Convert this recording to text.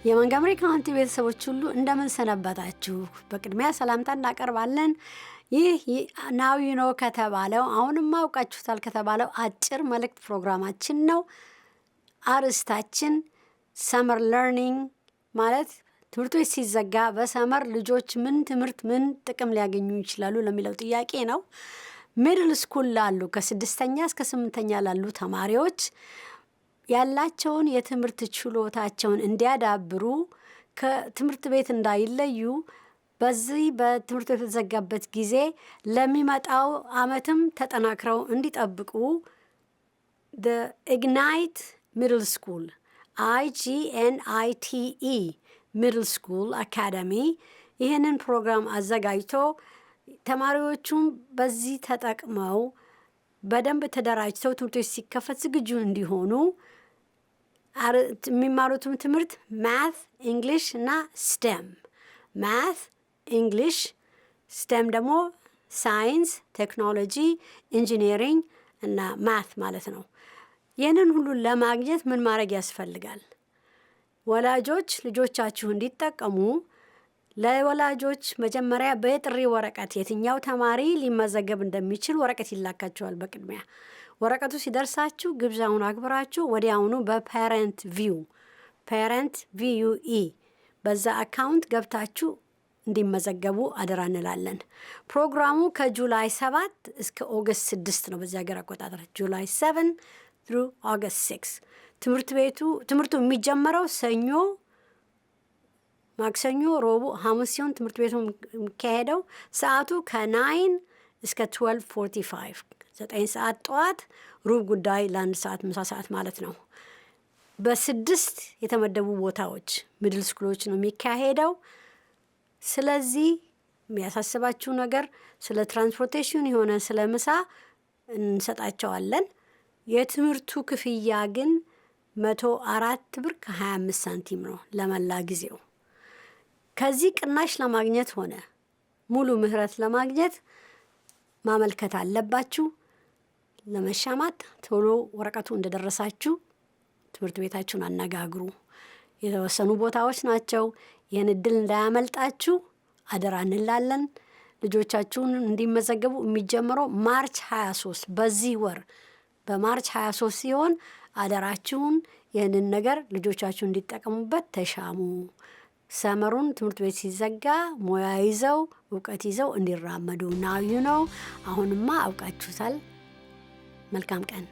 የሞንትጎመሪ ካውንቲ ቤተሰቦች ሁሉ እንደምን ሰነበታችሁ? በቅድሚያ ሰላምታ እናቀርባለን። ይህ ናው ዩ ኖ ከተባለው አሁንም አውቃችሁታል ከተባለው አጭር መልእክት ፕሮግራማችን ነው። አርስታችን ሰመር ለርኒንግ ማለት ትምህርት ቤት ሲዘጋ በሰመር ልጆች ምን ትምህርት ምን ጥቅም ሊያገኙ ይችላሉ ለሚለው ጥያቄ ነው። ሚድል ስኩል ላሉ ከ6ኛ እስከ 8ኛ ላሉ ተማሪዎች ያላቸውን የትምህርት ችሎታቸውን እንዲያዳብሩ ከትምህርት ቤት እንዳይለዩ በዚህ በትምህርት ቤት የተዘጋበት ጊዜ ለሚመጣው ዓመትም ተጠናክረው እንዲጠብቁ the Ignite Middle School IGNITE Middle School Academy ይህንን ፕሮግራም አዘጋጅቶ ተማሪዎቹም በዚህ ተጠቅመው በደንብ ተደራጅተው ትምህርት ቤት ሲከፈት ዝግጁ እንዲሆኑ የሚማሩትም ትምህርት ማት እንግሊሽ እና ስቴም ማት እንግሊሽ ስቴም ደግሞ ሳይንስ ቴክኖሎጂ ኢንጂኒሪንግ እና ማት ማለት ነው። ይህንን ሁሉ ለማግኘት ምን ማድረግ ያስፈልጋል? ወላጆች ልጆቻችሁ እንዲጠቀሙ ለወላጆች መጀመሪያ በጥሪ ወረቀት የትኛው ተማሪ ሊመዘገብ እንደሚችል ወረቀት ይላካቸዋል። በቅድሚያ ወረቀቱ ሲደርሳችሁ ግብዣውን አክብራችሁ ወዲያውኑ በፓረንት ቪዩኢ በዛ አካውንት ገብታችሁ እንዲመዘገቡ አደራ እንላለን። ፕሮግራሙ ከጁላይ 7 እስከ ኦገስት 6 ነው። በዚህ ሀገር አቆጣጠር ጁላይ 7 through August 6 ትምህርቱ የሚጀመረው ሰኞ፣ ማክሰኞ፣ ረቡዕ፣ ሐሙስ ሲሆን ትምህርት ቤቱ የሚካሄደው ሰዓቱ ከ9 እስከ 12:45 9 ሰዓት ጠዋት፣ ሩብ ጉዳይ ለ1 ሰዓት ምሳ ሰዓት ማለት ነው። በ6 የተመደቡ ቦታዎች ሚድል ስኩሎች ነው የሚካሄደው። ስለዚህ የሚያሳስባችሁ ነገር ስለ ትራንስፖርቴሽን የሆነ ስለ ምሳ እንሰጣቸዋለን። የትምህርቱ ክፍያ ግን 104 ብር ከ25 ሳንቲም ነው ለመላ ጊዜው። ከዚህ ቅናሽ ለማግኘት ሆነ ሙሉ ምህረት ለማግኘት ማመልከት አለባችሁ። ለመሻማት ቶሎ ወረቀቱ እንደደረሳችሁ ትምህርት ቤታችሁን አነጋግሩ። የተወሰኑ ቦታዎች ናቸው። ይህን እድል እንዳያመልጣችሁ አደራ እንላለን። ልጆቻችሁን እንዲመዘገቡ የሚጀምረው ማርች 23 በዚህ ወር በማርች 23 ሲሆን አደራችሁን ይህንን ነገር ልጆቻችሁ እንዲጠቀሙበት ተሻሙ። ሰመሩን ትምህርት ቤት ሲዘጋ ሙያ ይዘው እውቀት ይዘው እንዲራመዱ ናው ዩ ኖ። አሁንማ አውቃችሁታል። መልካም ቀን።